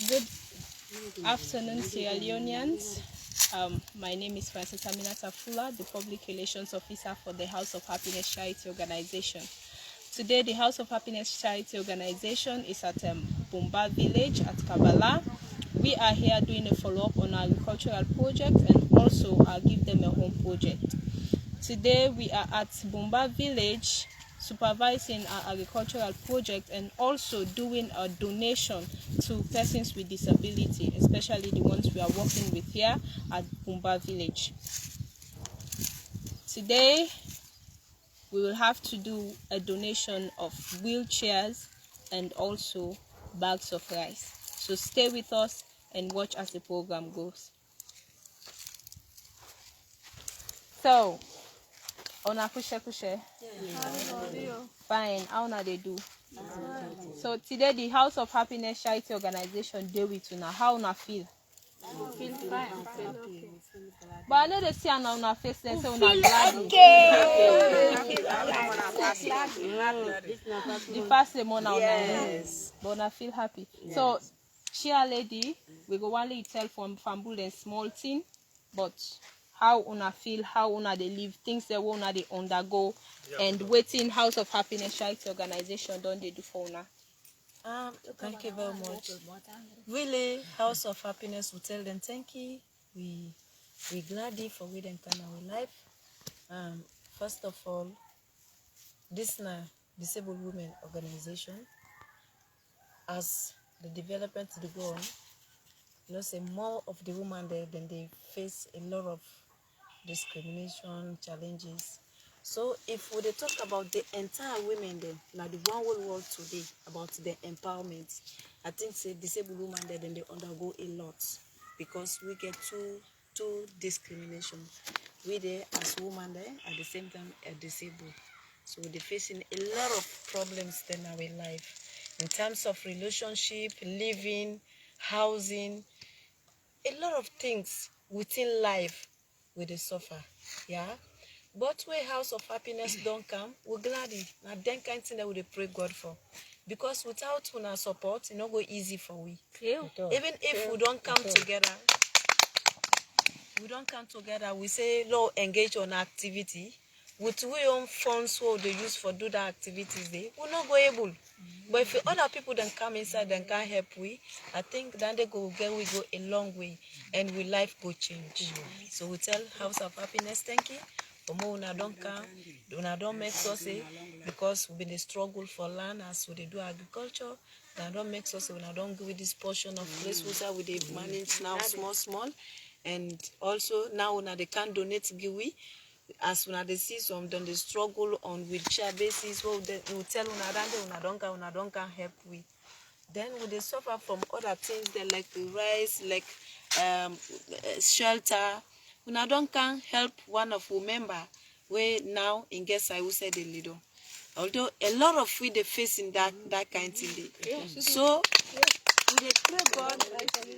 Good afternoon, Sierra Leoneans. My name is Francis Aminata Fula, the Public Relations Officer for the House of Happiness Charity Organization. Today, the House of Happiness Charity Organization is at Bumba Village at Kabbalah. We are here doing a follow-up on our agricultural project and also our Give Them a Home project. Today, we are at Bumba Village supervising our agricultural project and also doing a donation to persons with disability, especially the ones we are working with here at Bumba Village. Today, we will have to do a donation of wheelchairs and also bags of rice. So stay with us and watch as the program goes. So, Ona kushe. Fine, how na they do? So today the House of Happiness Charity Organization deal with you now. How una feel? Feel fine. But I know they see on our face they say una glad. The first month now, yes. But una feel happy. Yes. So, Chia lady, we go only tell from Fambul and small thing, but how una feel, how una they live, things they wanna they undergo, and waiting House of Happiness Charity Organization don't they do for una? Thank you very much. Really, House of Happiness will tell them thank you. We glad for we them come our life. First of all, this na disabled women organization. As the development to go on, you know, say more of the women there than they face a lot of discrimination challenges. So if we talk about the entire women then, now the one whole world today about the empowerment, I think say disabled women there then they undergo a lot because we get two discrimination. We there as women there at the same time are disabled. So they're facing a lot of problems in our life in terms of relationship, living, housing, a lot of things within life we they suffer. Yeah. But when House of Happiness don't come, we're glad. Now then kind thing that we pray God for. Because without our support, it's not go easy for we. Even if we don't come together, we say, Lord, engage on activity. With we own funds what they use for do that activities, we're not go able. But if other people then come inside and can help we, I think then we go a long way and we life go change. So we tell House of Happiness, thank you. For more una don't come, una don't make us because we've been a struggle for land as we do agriculture. Una don't make us una don't give this portion of place we they manage now small. And also now una they can donate give we. As una they see some done the struggle on wheelchair basis, well they will tell una don't can help we. Then we they suffer from other things that like the rice, like shelter. Una don't can help one of our member where now in guess I will say the leader. Although a lot of we they facing that kind of thing. So we pray God,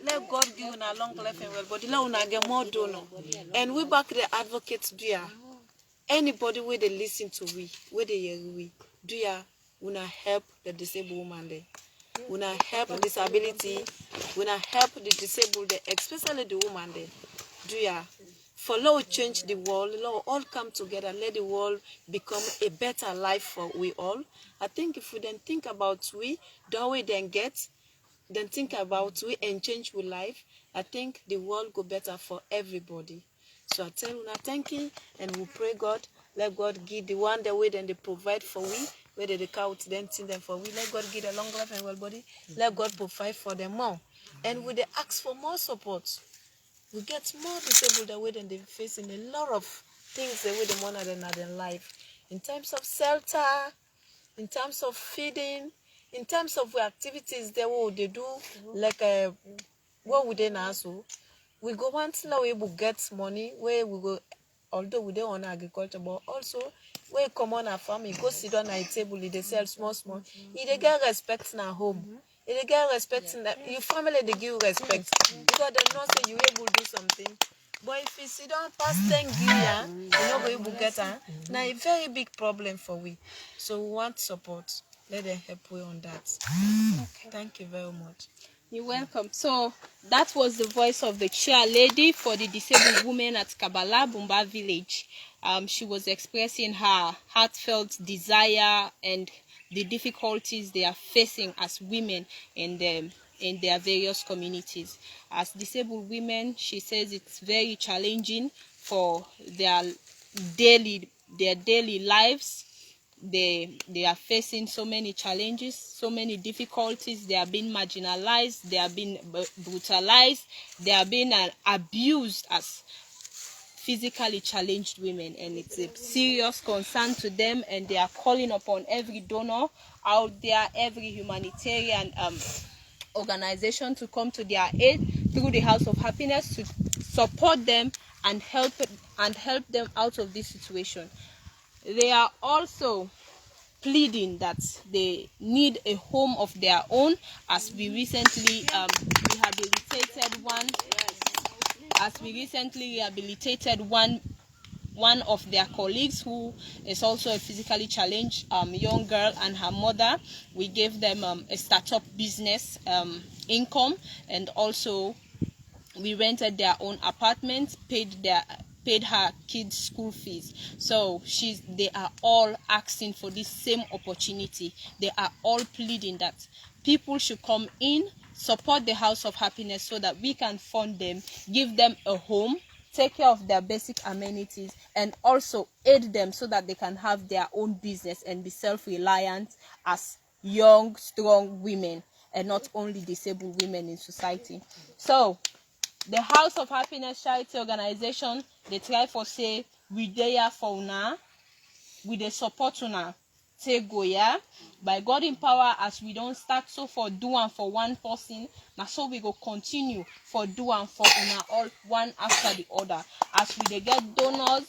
let God give una long life and well, but let una get more donor. And we back the advocates do ya. Anybody where they listen to we, where they hear we, do ya una help the disabled woman there. Una help disability, una help the disabled there, especially the woman there. Do ya for Lord change the world, Lord all come together, let the world become a better life for we all. I think if we then think about we, the way then get, then think about we and change we life, I think the world go better for everybody. So I tell you now thank you and we pray God, let God give the one the way then they provide for we, where they count them think them for we, let God give a long life and well body, let God provide for them more. And we they ask for more support. We get more disabled the way than they're facing a lot of things the way they want than in life. In terms of shelter, in terms of feeding, in terms of activities what they do, like what would they now so? We go once now we will get money where we go, although we don't own agriculture, but also where come on our farming, go sit on a table, they sell small. They get respect in our home. They get respect in that your family they give respect because they know say you able to do something. But if you sit down past 10 years, you know we will get now a very big problem for we. So we want support. Let them help we on that. Okay. Thank you very much. You're welcome. So that was the voice of the chair lady for the disabled women at Kabala Bumba village. She was expressing her heartfelt desire and the difficulties they are facing as women in their various communities. As disabled women, she says it's very challenging for their daily lives. They are facing so many challenges, so many difficulties. They are being marginalized, they are being brutalized, they are being abused as physically challenged women, and it's a serious concern to them, and they are calling upon every donor out there, every humanitarian organization to come to their aid through the House of Happiness to support them and help them out of this situation. They are also pleading that they need a home of their own, as we recently rehabilitated one of their colleagues who is also a physically challenged young girl, and her mother. We gave them a startup business income, and also we rented their own apartment, paid her kids' school fees. So they are all asking for this same opportunity. They are all pleading that people should come in, support the House of Happiness so that we can fund them, give them a home, take care of their basic amenities, and also aid them so that they can have their own business and be self-reliant as young, strong women, and not only disabled women in society. So the House of Happiness Charity Organization, they try for say, we there for una, we the support una, take go, yeah? By God in power, as we don't start so for do and for one person, now so we go continue for do and for una all one after the other. As we they get donors,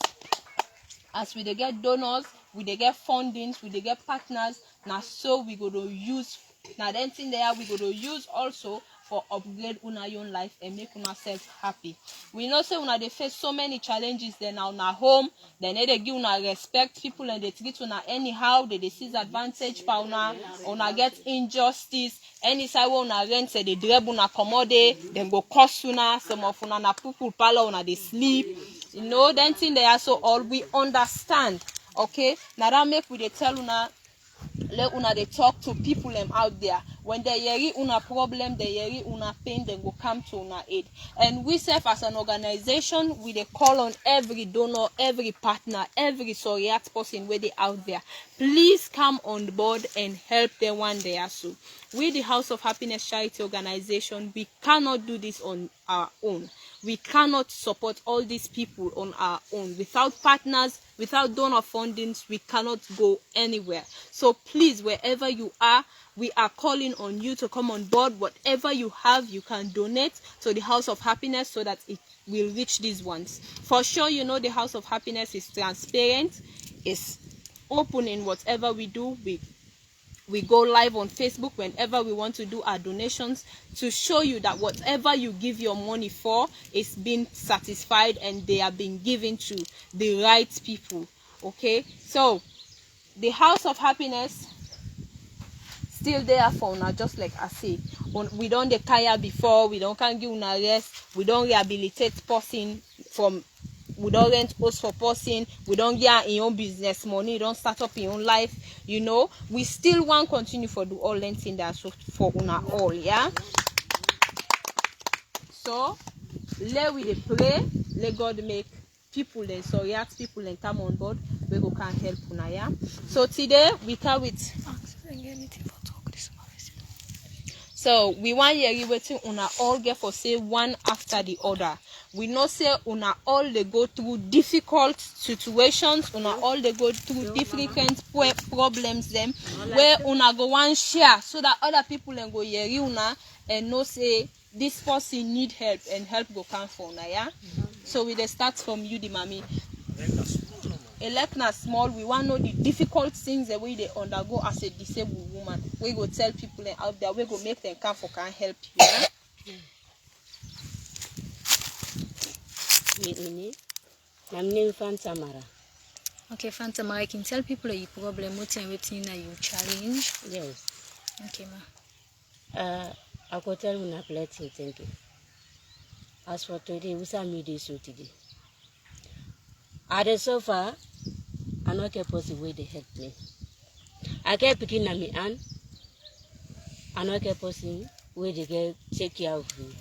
we they get fundings, we they get partners, now so we go to use, now then thing there we go to use also for upgrade una own life and make una self happy. We know say una they face so many challenges then now na home, then they give una respect people and they treat una anyhow, they seize advantage pa una get injustice, any side una rent say they dreb una commode, then go cost una, some of una na people pala una they sleep. You know, then thing they are so all we understand. Okay? Now that make we they tell una, let una they talk to people out there. When they hear una problem, they hear una pain, then go come to una aid. And we serve as an organization, we they call on every donor, every partner, every Soriat person where they out there. Please come on board and help them one day or so. We, the House of Happiness Charity Organization, we cannot do this on our own. We cannot support all these people on our own. Without partners, without donor fundings, we cannot go anywhere. So please, wherever you are, we are calling on you to come on board. Whatever you have, you can donate to the House of Happiness so that it will reach these ones. For sure, you know the House of Happiness is transparent, is open in whatever we do. We go live on Facebook whenever we want to do our donations to show you that whatever you give your money for is being satisfied and they are being given to the right people. Okay, so the House of Happiness still there for now, just like I say. We don't tire before, we don't can give una rest, we don't rehabilitate person from, we don't rent house for person, we don't get your own business money, you don't start up your own life, you know. We still want to continue for do all things that for una all, yeah. So let we pray, let God make people and Soriat people and come on board, we go can help una, yeah. So today we come with so we want you waiting una all get for say one after the other. We know say una all they go through difficult situations, una all they go through different problems them where una go one share so that other people and go hear una and know say this person need help and help go come for una, yeah. So we start from you, the mommy. Elect na small, we want to know the difficult things the way they undergo as a disabled woman. We go tell people out there, we go make them come for can help you. My name is Fanta Mara. Okay, Fanta Mara, can tell people your problem, what and waiting you challenge? Yes. Okay, ma. I could tell you na plenty thank you. As for today, we saw me this today. At the sofa, I no get person way they help me. I get picking na me hand. I no get person way they get take care of me.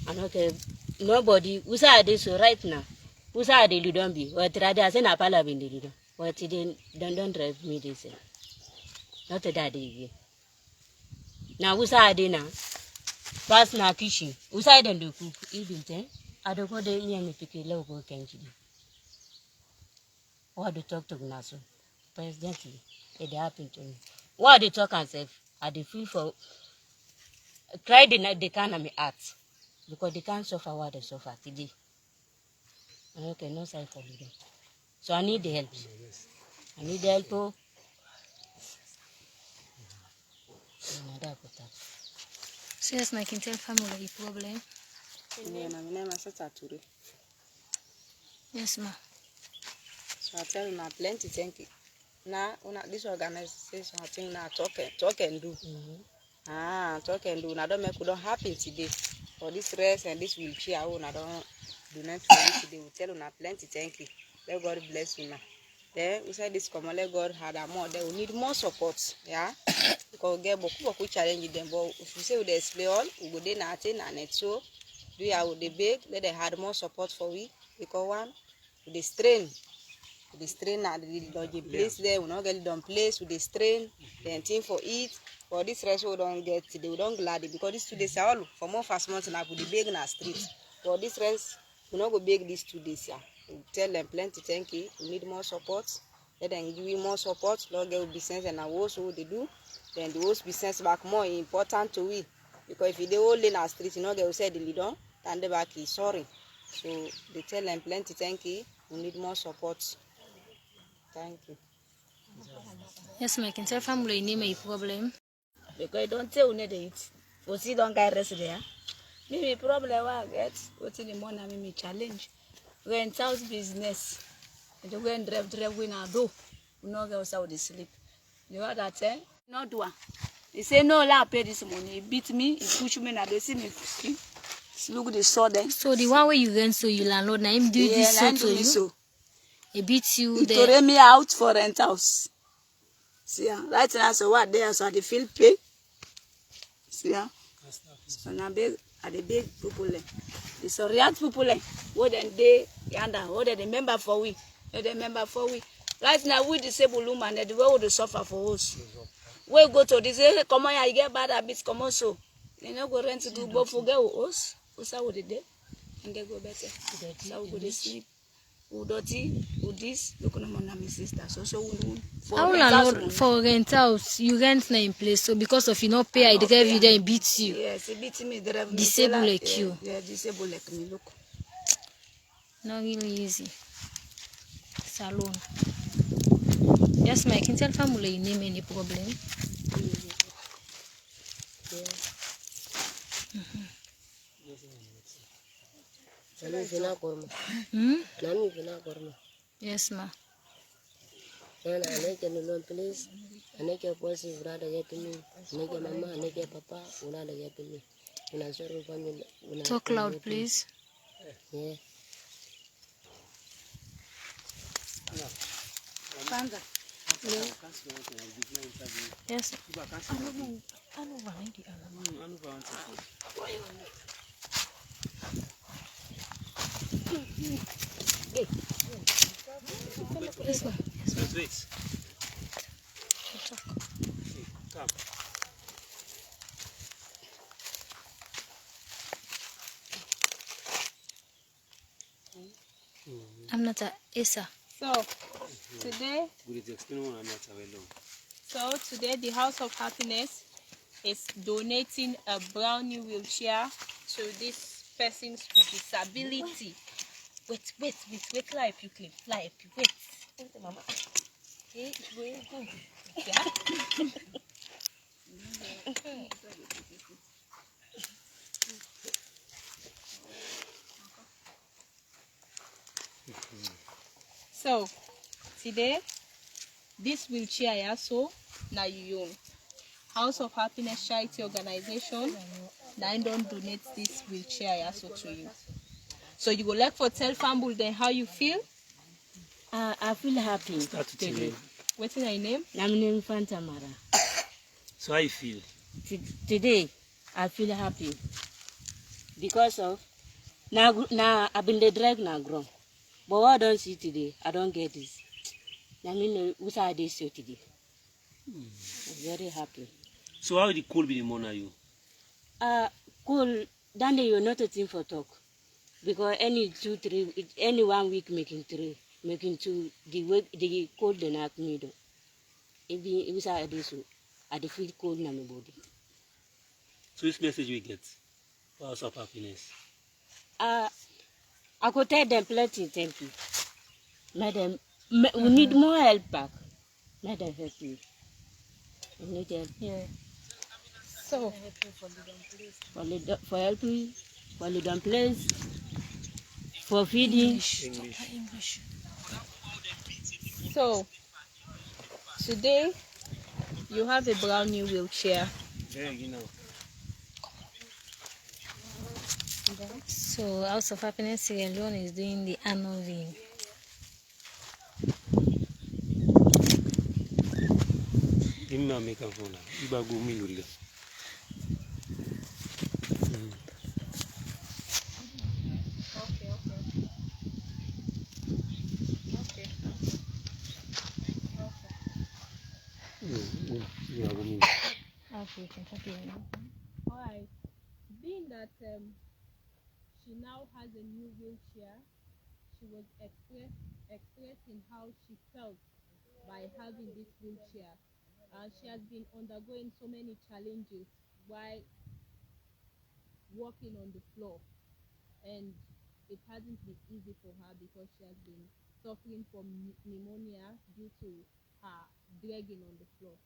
I no get nobody. We saw this so right now. We saw the Ludon be. What rather I say na pala bin the Ludon. What today don't drive me this. Not that day. Now we saw the now. Pass na kitchen. We saw them do cook even then. I don't go there. Me and me pick a logo can't. What do talk to Naso? Presidently, it happened to me. What they talk and say, I dey feel for cry the night they can't have me heart because they can't suffer what they suffer today. Okay, no side for them. So I need the help. I need the help. Oh. So yes, I can tell family your problem. Yes, ma. So I tell you now plenty thank you. Now, this organization I think now talk and do. Talk and do. Now don't make it don't happen today. For this rest and this wheelchair, I don't do not for you today. We tell you now plenty thank you. Let God bless you now. Then we say this come on, let God have more. They will need more support. Yeah. Because we get boku challenge them. But if we say we display all, we go there nothing and it so do ya with the big. Let them have more support for we. Because one, with the strain. The strain at the place there, we not get it on place with the strain, then thing for it. For this rest we don't get today, we don't glad it because these 2 days are all for more fast months now with the big in our street. For this rest, we not go big these 2 days. Yeah. We tell them plenty thank you. We need more support. Let them give you more support. Lord get business and our also they do. Then the host business back more important to we. Because if they all in our street, you know they will say the leader and the back is sorry. So they tell them plenty thank you. We need more support. Thank you. Yes, ma. I can tell family your name your problem. Because I don't tell you it. We see don't get rest there. Me problem I get. What's in the morning me challenge. We in house business. And we go drive we na do. We no get outside the sleep. You know that eh? No do. He say no, I pay this money. He beat me. He push me. Now they see me. Look the saw there. So the one way you rent, so you landlord, now him do this so to you. So. He beats you He there. throw me out for rent house. See, right now, so what there, so I dey feel pay. See, so now big, I the big people. It's a real people. What then they yonder, what they member for we, they member for we. Right now, we disabled woman, the way we suffer for us. We go to this, come on, I get bad habits, come on, so. You know, go rent to do, but forget us. What's how we did, and they go better. So we go to sleep. With this, look at my sister. So How landlord for rent house? You rent na in place, so because of you not pay, I drive you there and beat you. Yes, he beat me. Disabled like you. Yeah, disabled like me. Look. Not really easy. Salon. Yes, ma. I can tell family your name any problem. Yes, ma. Then I make a little place. I make a person who rather get to me. Make a mama, I make a papa who rather get to me. When I saw family, Talk loud, please. Yeah. Yes. Yes, ma. Wait. Come. I'm not a Esa. So today the House of Happiness is donating a brand new wheelchair to this persons with disability. Wait, lie if you clean. Lie if you wait. Mama. Okay, go. Yeah. So today this wheelchair so now you own. House of Happiness Charity Organization, I don't donate this wheelchair also to you. So you go like for tell Fambul then how you feel? I feel happy today. What's your name? I'm named Fantamara. So how you feel? Today, I feel happy because of now I've been the drag now grown. But what I don't see today, I don't get this. I mean, what's I did so today? I'm very happy. So how the cold be the more you? Cool. Then you're not a thing for talk because any 2-3, any 1 week making 3, making 2. The cold the knock me though. If was I do so, I feel cold in my body. So this message we get, House of Happiness. I could tell them plenty, thank you. Madam, we need more help back. Madam, help me. We need help. Yeah. So, for helping, for the place, for feeding. English. so today you have a brand new wheelchair. There you know. So House of Happiness Sierra Leone is doing the annual. Give me a microphone. You go me. Okay, can copy it now. Alright. Being that she now has a new wheelchair, she was expressing how she felt by having this wheelchair. She has been undergoing so many challenges while walking on the floor, and it hasn't been easy for her because she has been suffering from pneumonia due to her dragging on the floor.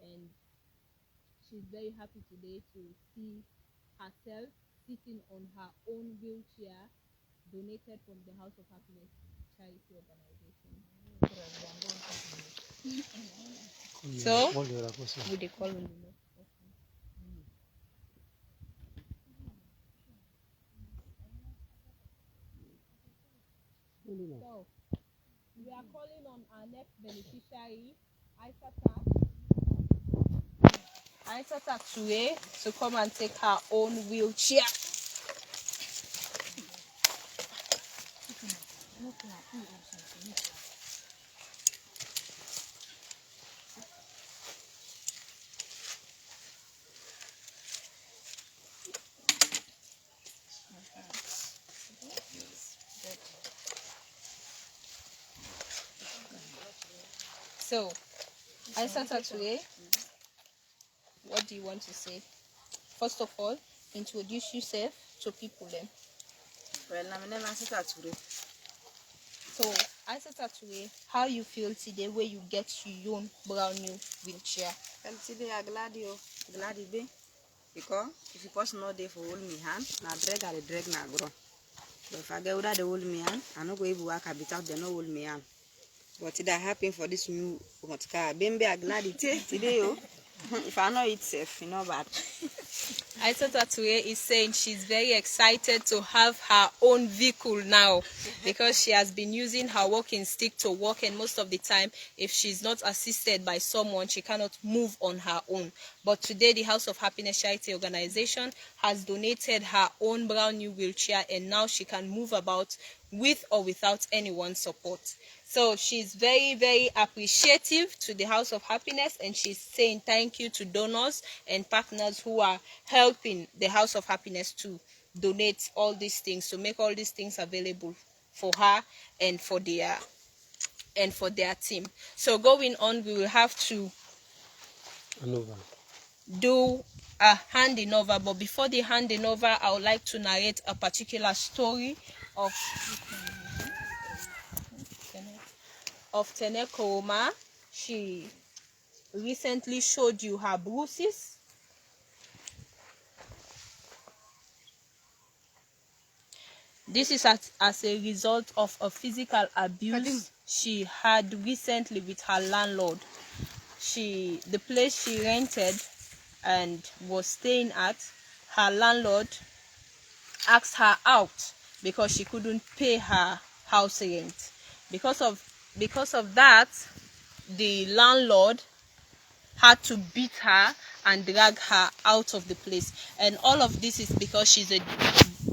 And she's very happy today to see herself sitting on her own wheelchair donated from the House of Happiness Charity Organization. So, would they call on the next person? So, we are calling on our next beneficiary, Aisata Ture, to come and take her own wheelchair. So, Aisata Ture, what do you want to say? First of all, introduce yourself to people then. Well, my name is Aisata. So, Aisata Ture, how you feel today when you get your own brand new wheelchair? Well, today I'm glad you be because if you person not there for hold me hand, na drag I drag na grow. But if I get without the hold me hand, I no go able work a bit out they no hold me hand. But today happen for this new car. Bembe I'm glad it today yo. If I know it's safe, you know bad. Aisata Ture is saying she's very excited to have her own vehicle now because she has been using her walking stick to walk, and most of the time if she's not assisted by someone she cannot move on her own. But today the House of Happiness Charity Organization has donated her own brand new wheelchair, and now she can move about with or without anyone's support. So she's very, very appreciative to the House of Happiness, and she's saying thank you to donors and partners who are helping the House of Happiness to donate all these things, to make all these things available for her and for their team. So going on, we will have to do a handing over, but before the handing over, I would like to narrate a particular story of Teneko Oma. She recently showed you her bruises. This is as a result of a physical abuse she had recently with her landlord. The place she rented and was staying at, her landlord asked her out because she couldn't pay her house rent. Because of that, the landlord had to beat her and drag her out of the place. And all of this is because she's a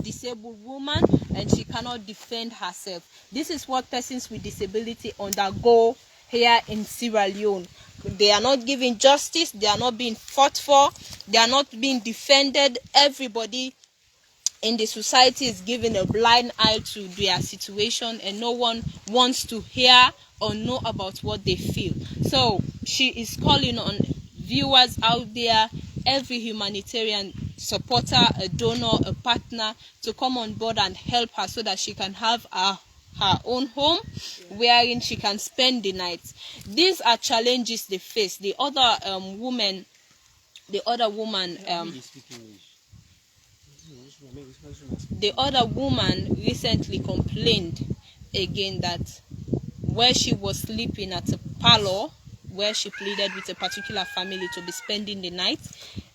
disabled woman and she cannot defend herself. This is what persons with disability undergo here in Sierra Leone. They are not given justice, they are not being fought for, they are not being defended. Everybody in the society is giving a blind eye to their situation, and no one wants to hear or know about what they feel. So she is calling on viewers out there, every humanitarian supporter, a donor, a partner, to come on board and help her so that she can have her own home wherein she can spend the night. These are challenges they face. The other woman recently complained again that where she was sleeping at a parlor where she pleaded with a particular family to be spending the night,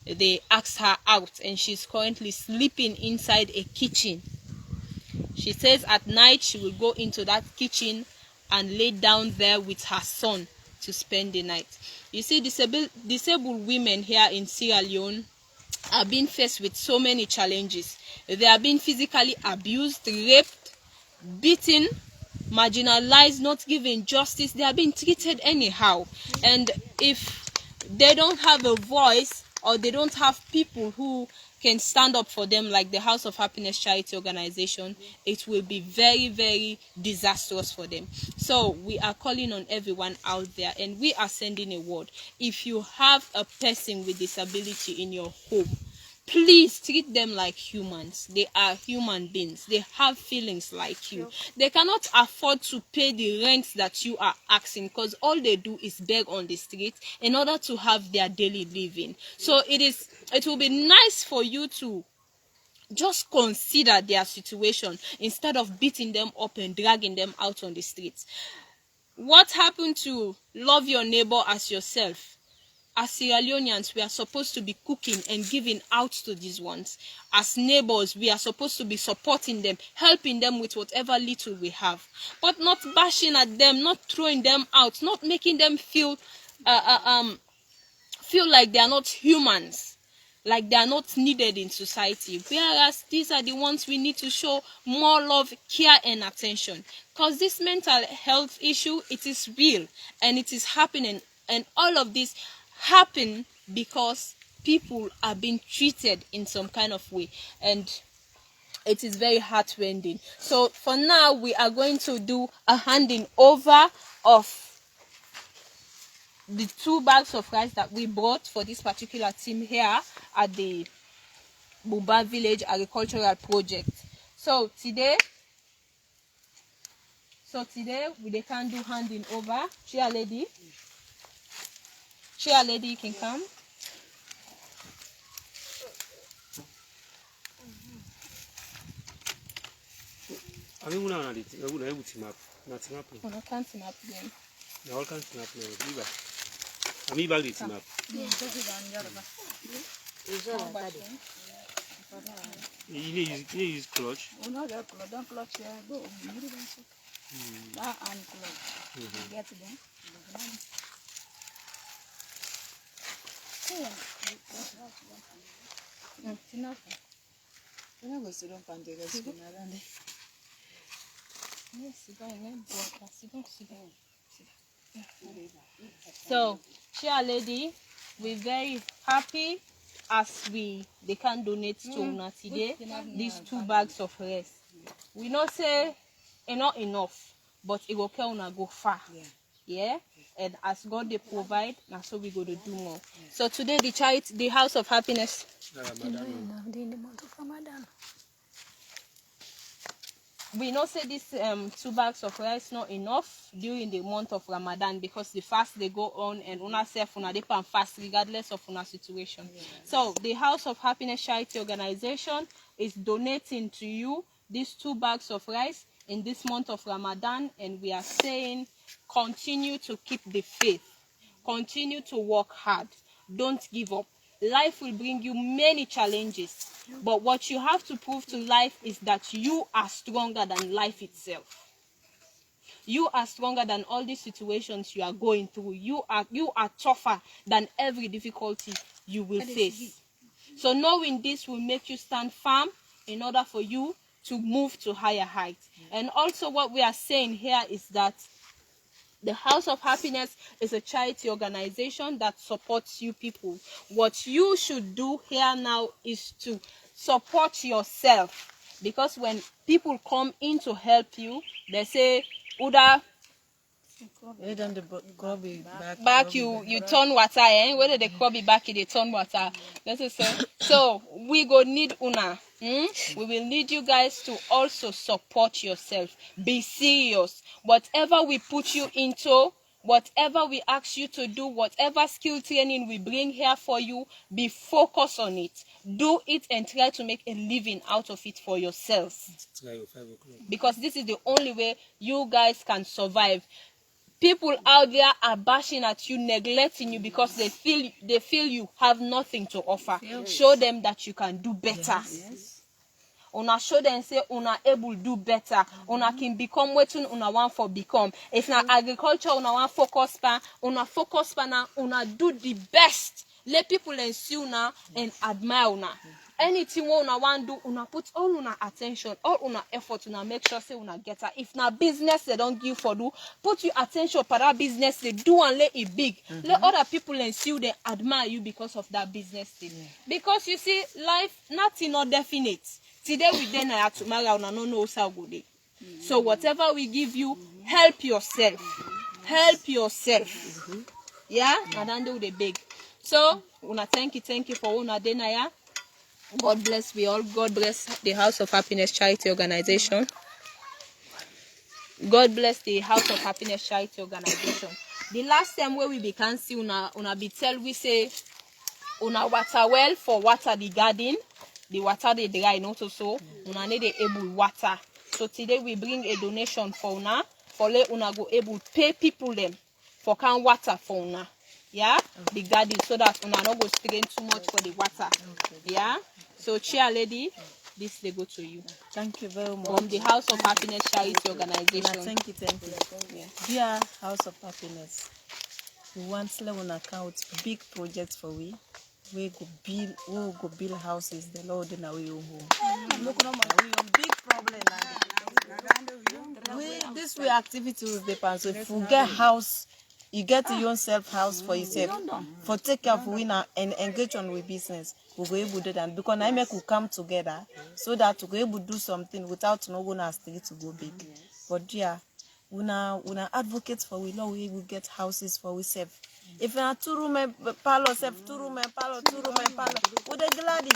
they asked her out, and she's currently sleeping inside a kitchen. She says at night she will go into that kitchen and lay down there with her son to spend the night. You see, disabled women here in Sierra Leone are being faced with so many challenges. They are being physically abused, raped, beaten, marginalized, not given justice. They are being treated anyhow. And if they don't have a voice, or they don't have people who can stand up for them, like the House of Happiness Charity Organization, it will be very, very disastrous for them. So we are calling on everyone out there, and we are sending a word. If you have a person with disability in your home, please treat them like humans. They are human beings. They have feelings like you. They cannot afford to pay the rent that you are asking, because all they do is beg on the street in order to have their daily living. So it will be nice for you to just consider their situation instead of beating them up and dragging them out on the streets. What happened to love your neighbor as yourself? As Sierra Leoneans, we are supposed to be cooking and giving out to these ones. As neighbors, we are supposed to be supporting them, helping them with whatever little we have, but not bashing at them, not throwing them out, not making them feel like they are not humans, like they are not needed in society. Whereas these are the ones we need to show more love, care, and attention. Because this mental health issue, it is real and it is happening, and all of this happen because people are being treated in some kind of way, and it is very heartrending. So for now, we are going to do a handing over of the 2 bags of rice that we bought for this particular team here at the Buba Village Agricultural Project. So today we can do handing over. Chair lady, you can come. I mean, una team up. Una can't team up again. Na all can't team up now. Ami bag the team up. You need use clutch. No, don't clutch here. Go. That and clutch. Get them. So, Chair lady, we're very happy as they can donate to una today these 2 bags of rice. We not say not enough, but it will carry una go far. Yeah. And as God they provide, now so we go to do more. So today the House of Happiness. We know say this 2 bags of rice not enough during the month of Ramadan, because the fast they go on, and una self una they pan fast regardless of una situation. So the House of Happiness Charity Organization is donating to you these 2 bags of rice in this month of Ramadan, and we are saying continue to keep the faith, continue to work hard, don't give up. life will bring you many challenges. But what you have to prove to life is that you are stronger than life itself. You are stronger than all these situations you are going through. You are tougher than every difficulty you will face. So knowing this will make you stand firm in order for you to move to higher heights. And also what we are saying here is that the House of Happiness is a charity organization that supports you people. What you should do here now is to support yourself. Because when people come in to help you, they say, Uda, back you turn water, whether they crop it back, they turn water. That's it, so. So we go need una. We will need you guys to also support yourself. Be serious. Whatever we put you into, whatever we ask you to do, whatever skill training we bring here for you, be focused on it. Do it and try to make a living out of it for yourself. Because this is the only way you guys can survive. People out there are bashing at you, neglecting you because they feel you have nothing to offer. Show them that you can do better. Una show them say una able do better. Una can become what una want for become. If na agriculture una want focus pan, now, una do the best. Let people see una and admire una. Anything una want do, una put all una attention, all una effort, una make sure say una get her. If na business they don't give for do, put your attention for that business they do and let it big. Let other people see you, they admire you because of that business thing. Because you see, life nothing not definite. Today we then I have tomorrow una no know how good day. So whatever we give you, help yourself. Help yourself. Yeah, and then do the big. So una thank you for una denaya. God bless we all. God bless the House of Happiness Charity Organization. God bless the House of Happiness Charity Organization. The last time where we began see una be tell we say una water well for water the garden. The water they dry not so una need a able water. So today we bring a donation for una for let una go able pay people them for can water for una. Yeah, the garden so that una not go strain too much for the water. Yeah. So chair lady, this they go to you. Thank you very much. From the House of Happiness Charity Organization. Thank you. Yeah. Dear House of Happiness, we want to let on account big projects for we go build houses. The Lord in our home. We have big problem. This way activities depend. So if we get house, you get your own self house for yourself. For take care of winner and engage on with business. We go able to do that because I make we come together so that we go able to do something without no one has to go big. But yeah, we advocates for we know we will get houses for ourselves. If we have 2 room parlor, 2 room parlor, 2 room parlor, we dey glad.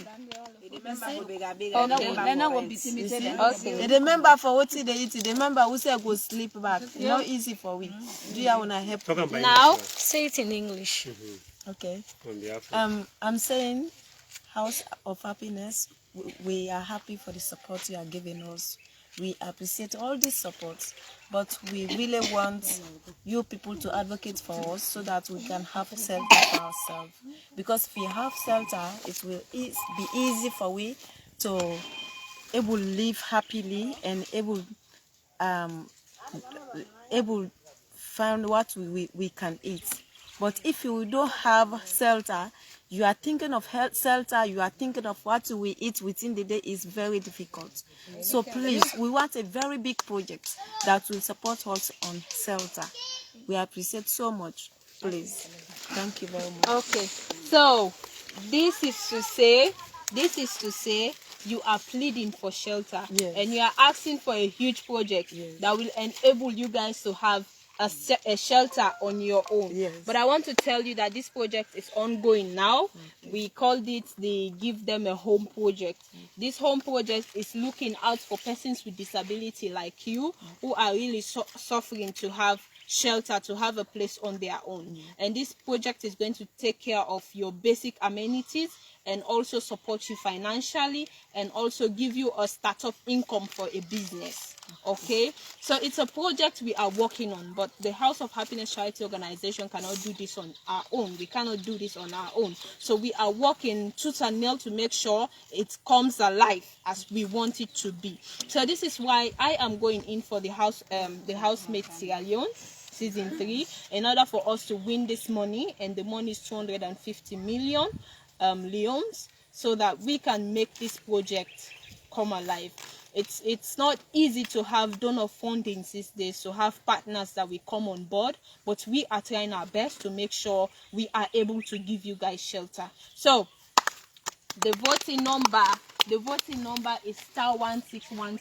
Remember for what they eat. Remember who say go sleep back. Not easy for we. Do you wanna help? Now Say it in English. Okay. I'm saying, House of Happiness, we are happy for the support you are giving us. We appreciate all this support, but we really want you people to advocate for us so that we can have shelter for ourselves. Because if we have shelter, it will be easy for we to able live happily and able find what we can eat. But if you don't have shelter, you are thinking of shelter, you are thinking of what we eat within the day is very difficult. So please, we want a very big project that will support us on shelter. We appreciate so much. Please. Thank you very much. okay. So this is to say you are pleading for shelter. Yes. And you are asking for a huge project that will enable you guys to have a shelter on your own. Yes. But I want to tell you that this project is ongoing now. Okay. We called it the Give Them a Home project. This home project is looking out for persons with disability like you who are really suffering to have shelter, to have a place on their own. And this project is going to take care of your basic amenities and also support you financially and also give you a startup income for a business. Okay, so it's a project we are working on, but the House of Happiness Charity Organization cannot do this on our own. We cannot do this on our own. So we are working tooth and nail to make sure it comes alive as we want it to be. So this is why I am going in for the housemate Sierra Leone season 3 in order for us to win this money, and the money is 250 million leones, so that we can make this project come alive. It's not easy to have donor funding these days, to have partners that will come on board, but we are trying our best to make sure we are able to give you guys shelter. So the voting number is *161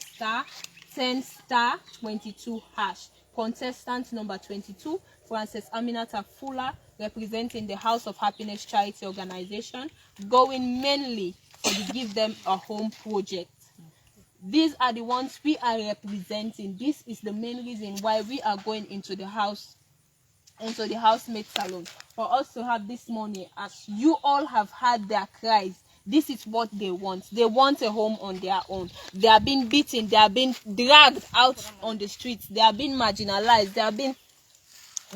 *10 *22#. Contestant number 22, Frances Aminata Fuller, representing the House of Happiness Charity Organization, going mainly for the Give Them a Home project. These are the ones we are representing. This is the main reason why we are going into the housemate salon, for us to have this money. As you all have heard their cries, this is what they want. They want a home on their own. They are being beaten, they are being dragged out on the streets, they are being marginalized, they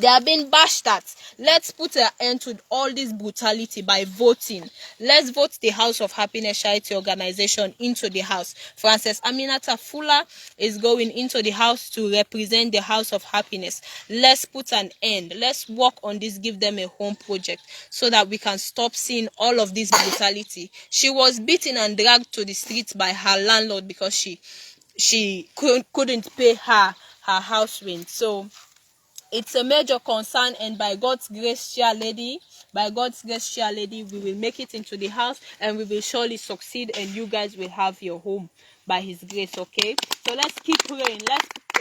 are being bashed at. Let's put an end to all this brutality by voting. Let's vote the House of Happiness Charity Organization into the house. Frances Aminata Fuller is going into the house to represent the House of Happiness. Let's put an end. Let's work on this Give Them a Home project, so that we can stop seeing all of this brutality. She was beaten and dragged to the streets by her landlord because she couldn't pay her house rent. So it's a major concern, and by God's grace, Chair Lady, we will make it into the house, and we will surely succeed, and you guys will have your home by His grace. Okay, so let's keep praying.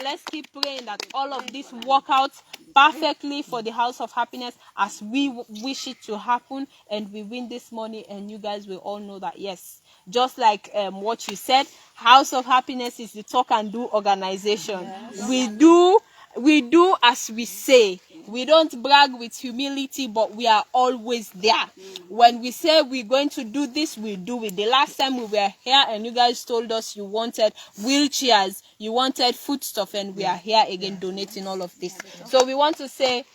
Let's keep praying that all of this work out perfectly for the House of Happiness as we wish it to happen, and we win this money, and you guys will all know that, yes, just like what you said, House of Happiness is the talk and do organization. Yes. We do as we say. We don't brag with humility, but we are always there. When we say we're going to do this, we do it. The last time we were here and you guys told us you wanted wheelchairs, you wanted foodstuff, and we are here again donating all of this. So we want to say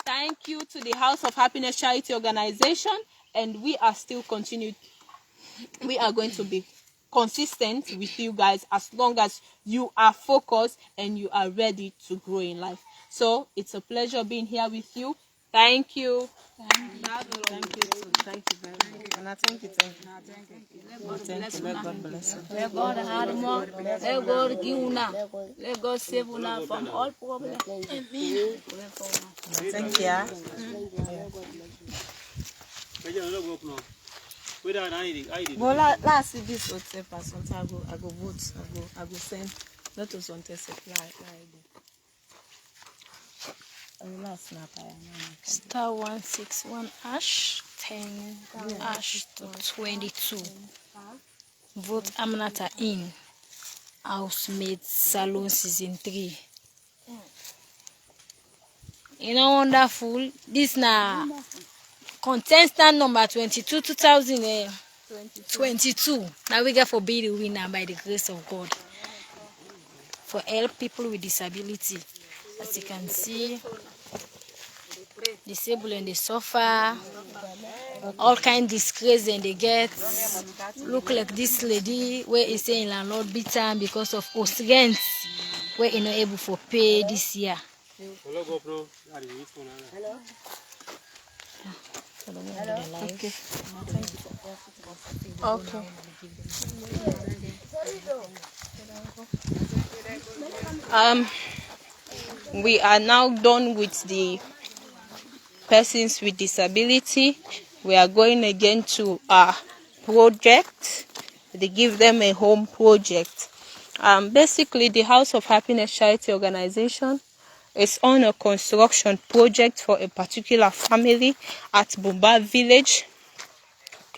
thank you to the House of Happiness Charity Organization, and we are still continuing. We are going to be consistent with you guys as long as you are focused and you are ready to grow in life. So it's a pleasure being here with you. Thank you. Thank you very much. And I thank you. Let God bless you. Let God have more. Let God give una. Let God save una from all problems. Amen. Thank you. Well, last this hotel person, I go vote. I go send. Not to something supply. *161 *10 *22. Vote Aminata in Housemate Salon season 3. You know, wonderful. This na contestant number 22, 2022. Now we get for be the winner by the grace of God. For help people with disability. As you can see, disabled and they suffer, all kind of disgrace and they get. Look like this lady where is saying landlord beat her because of host rent, where you not able to pay this year. Okay. We are now done with the persons with disability. We are going again to our project, the Give Them a Home project. Basically, the House of Happiness Charity Organization is on a construction project for a particular family at Bumba Village.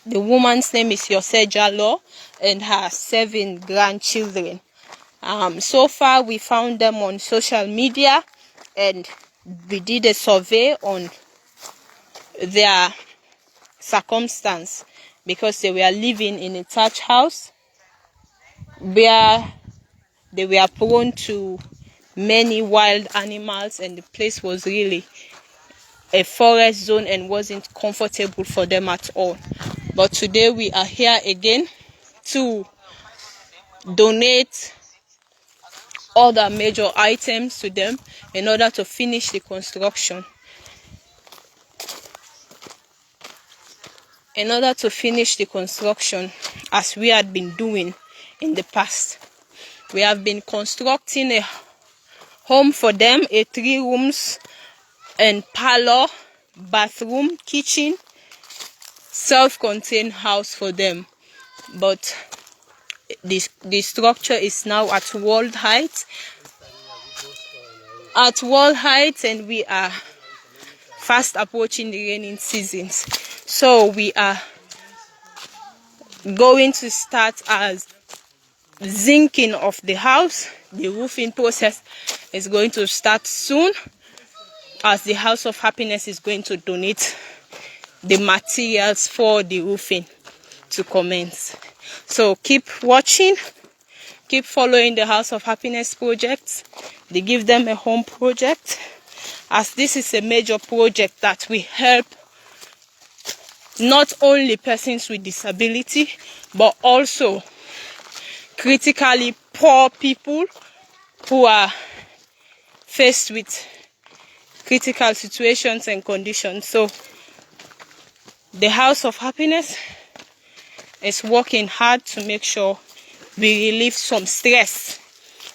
The woman's name is Yose Jalo and her 7 grandchildren. So far, we found them on social media and we did a survey on their circumstance because they were living in a thatch house where they were prone to many wild animals, and the place was really a forest zone and wasn't comfortable for them at all. But today we are here again to donate other major items to them in order to finish the construction. As we had been doing in the past. We have been constructing a home for them, a 3 rooms and parlor, bathroom, kitchen, self-contained house for them. But the structure is now at wall height. And we are fast approaching the raining seasons. So we are going to start as zinking of the house. The roofing process is going to start soon, as the House of Happiness is going to donate the materials for the roofing to commence. So keep watching, keep following the House of Happiness projects, the Give Them a Home project, as this is a major project that will help not only persons with disability, but also critically poor people who are faced with critical situations and conditions. So the House of Happiness is working hard to make sure we relieve some stress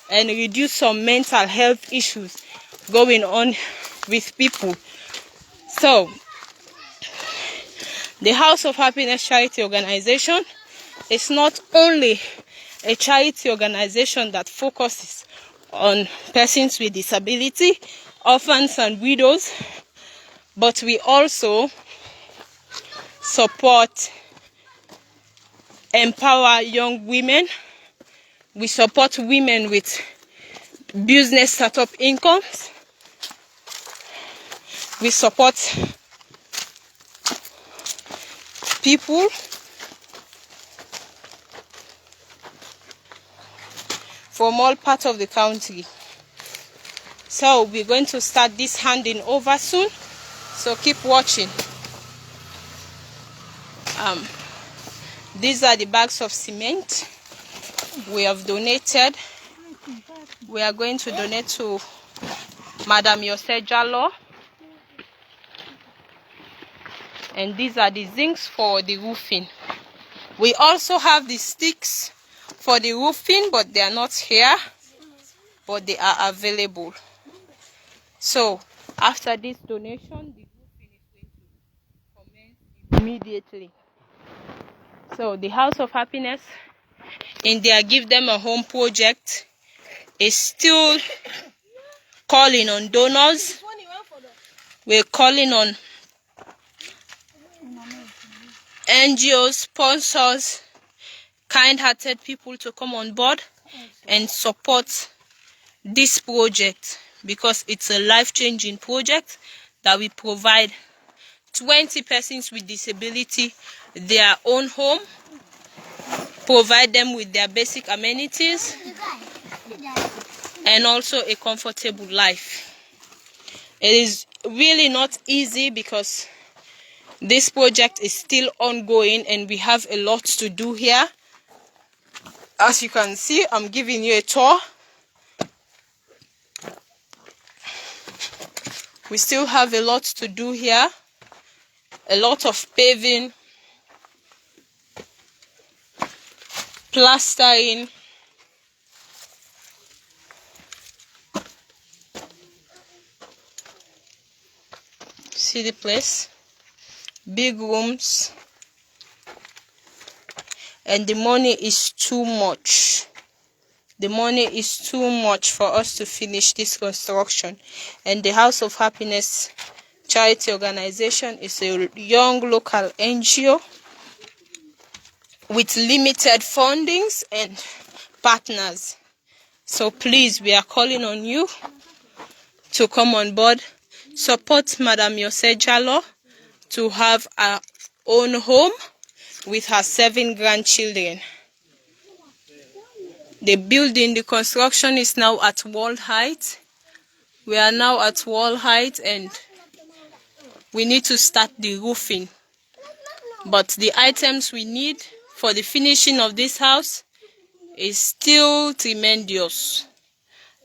and reduce some mental health issues going on with people. So the House of Happiness charity organization is not only a charity organization that focuses on persons with disability, orphans and widows, but we also support, empower young women. We support women with business startup incomes. We support people from all parts of the country. So we're going to start this handing over soon, so keep watching. These are the bags of cement we have donated. We are going to donate to Madam Yose Jallo. And these are the zincs for the roofing. We also have the sticks for the roofing, but they are not here, but they are available. So after this donation, the roofing is going to commence immediately. So the House of Happiness, in their Give Them a Home project, is still calling on donors. We're calling on NGOs, sponsors, kind-hearted people to come on board and support this project, because it's a life-changing project that will provide 20 persons with disability their own home, provide them with their basic amenities, and also a comfortable life. It is really not easy because this project is still ongoing and we have a lot to do here. As you can see, I'm giving you a tour. We still have a lot to do here. A lot of paving, plastering, see the place, big rooms, and the money is too much. The money is too much for us to finish this construction. And the House of Happiness charity organization is a young local NGO with limited fundings and partners. So please, we are calling on you to come on board, support Madam Yose Jallo to have her own home with her 7 grandchildren. the construction is now at wall height. We are now at wall height and we need to start the roofing. But the items we need for the finishing of this house is still tremendous.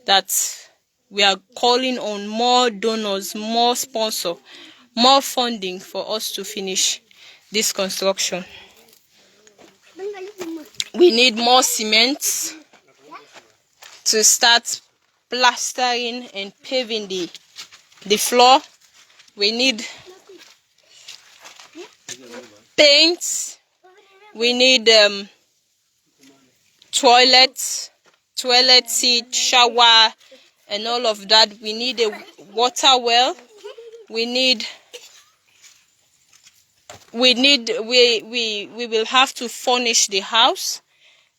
That we are calling on more donors, more sponsors, more funding for us to finish this construction. We need more cement to start plastering and paving the floor. We need paint. We need toilet seat, shower, and all of that. We need a water well. We will have to furnish the house,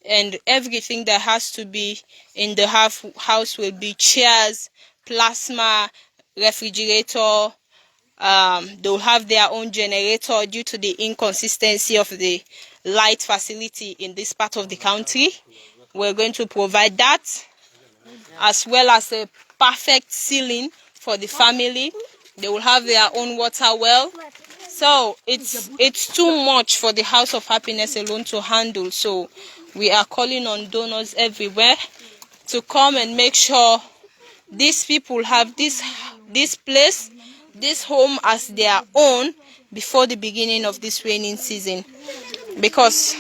and everything that has to be in the house will be chairs, plasma, refrigerator. They'll have their own generator due to the inconsistency of the light facility in this part of the country. We're going to provide that, as well as a perfect ceiling for the family. They will have their own water well. So it's too much for the House of Happiness alone to handle. So we are calling on donors everywhere to come and make sure these people have this place, this home as their own before the beginning of this raining season, because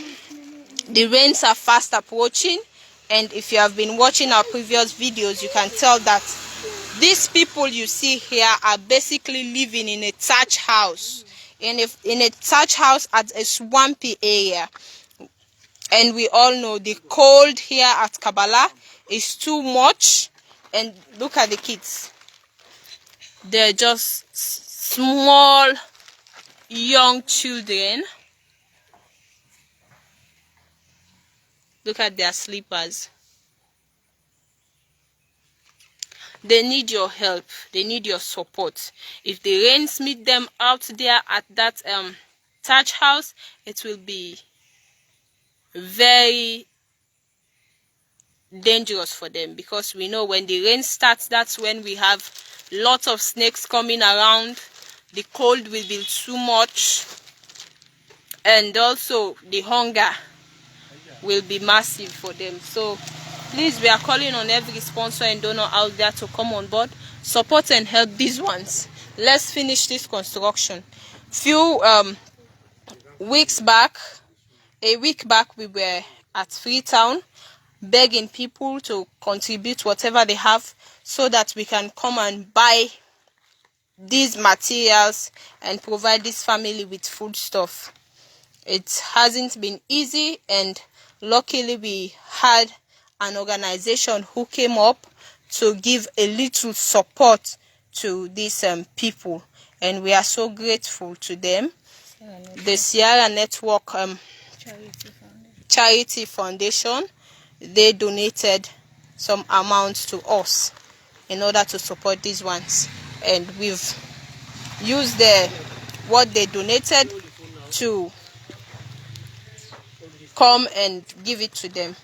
the rains are fast approaching. And if you have been watching our previous videos, you can tell that these people you see here are basically living in a thatch house, in a thatch house at a swampy area. And we all know the cold here at Kabala is too much. And look at the kids. They're just small, young children. Look at their slippers. They need your help. They need your support. If the rains meet them out there at that thatch house, it will be very dangerous for them, because we know when the rain starts, that's when we have lots of snakes coming around. The cold will be too much, and also the hunger will be massive for them. So please, we are calling on every sponsor and donor out there to come on board, support and help these ones. Let's finish this construction. A week back, we were at Freetown begging people to contribute whatever they have so that we can come and buy these materials and provide this family with food stuff. It hasn't been easy, and luckily we had an organization who came up to give a little support to these people, and we are so grateful to them. The Sierra Network Charity Foundation, they donated some amounts to us in order to support these ones, and we've used what they donated to come and give it to them.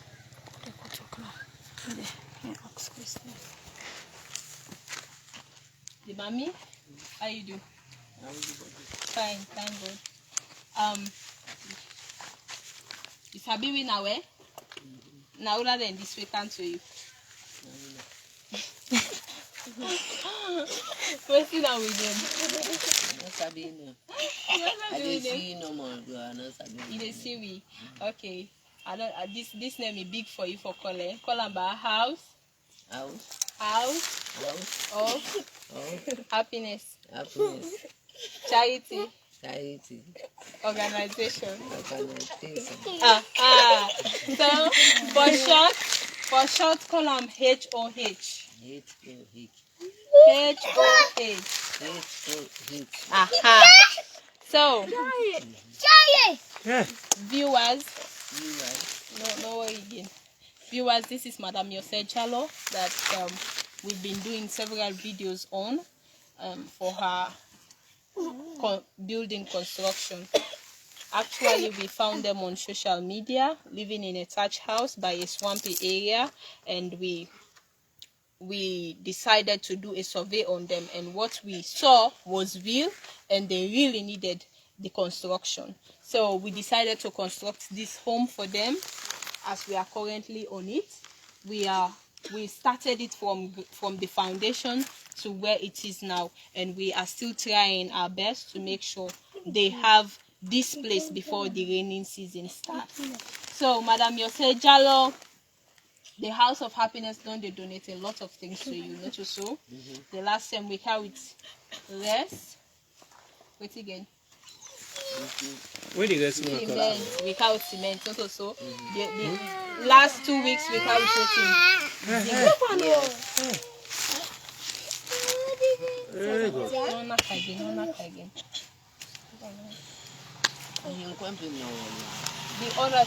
The mommy, how you do? Fine, thank God. Is Habibi now where? Now rather than this way, can't show you. What's it now with them? No sabi no. I dey see no more. No sabi. You dey see we? Okay. I don't. This name is big for you for calling. Call them by house. House of happiness. Charity. Organization. So for short, call them HOH. So viewers, no worry again. Viewers, this is Madam Yose Chalo that we've been doing several videos on for her building construction. Actually, we found them on social media, living in a thatch house by a swampy area, and we decided to do a survey on them, and what we saw was real, and they really needed the construction. So we decided to construct this home for them, as we are currently on it. We started it from the foundation to where it is now, and we are still trying our best to make sure they have this place before the raining season starts. So, Madam Yose Jalo, the House of Happiness they donate a lot of things to you, not so. The last time we carried rest. Wait again. Where the rest Cement. We carried cement, not so. The last 2 weeks we carried protein. Very good. No, not again. The other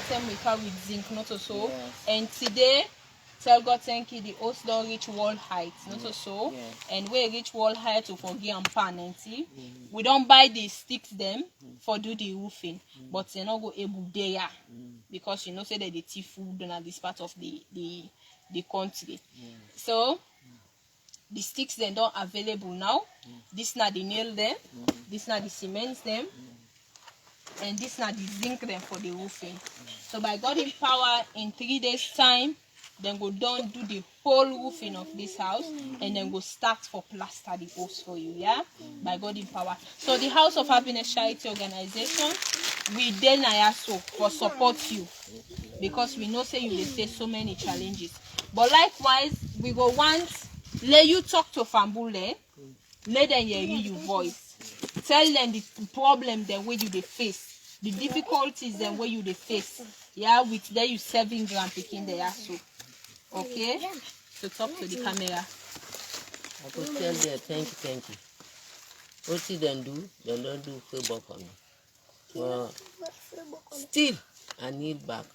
time we carried zinc, not so. And today, tell God thank you, the host don't reach wall height, not so. And we reach wall height to forgive and pan. We don't buy the sticks them for do the roofing, but they're not go able there because you know say that the tea food at this part of the country. So the sticks then don't available now. This not the nail them, this not the cement them, and this not the zinc them for the roofing. So by God in power, in 3 days time, then go down do the whole roofing of this house, and then go start for plaster the house for you, yeah? By God in power. So the House of Happiness Charity Organization, we then also for support you, because we know say you will face so many challenges. But likewise, we go want let you talk to Fambule, let them hear your voice. Tell them the problem them where you they face, the difficulties them where you they face. Yeah, with there you serving grand picking there so. Okay? So talk to the camera. I could tell them thank you. What did they do? They don't do favor for me. But still, I need back.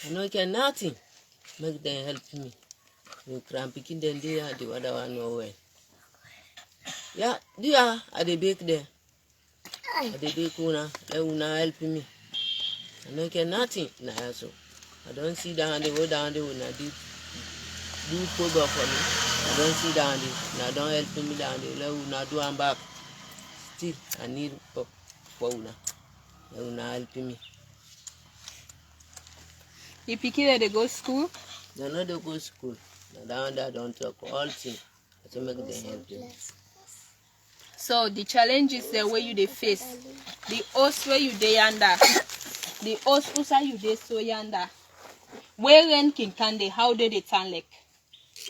I know can nothing. Make them help me. You cram picking them there, the other one nowhere. Yeah, dear, I the bake there. I the bake una, they una help me. I know can nothing. Nah, so I don't see down the way down the una do favor for me. I don't see down the, now don't help me down the, let una do am back. Still, I need for una. Let una help me. The pikin they go school? They know they go school. Down there don't talk all things. I say make them help you. So the challenges the way you they face, the host where you they under, the host who say you they so yonder. Where rain can they how they turn like?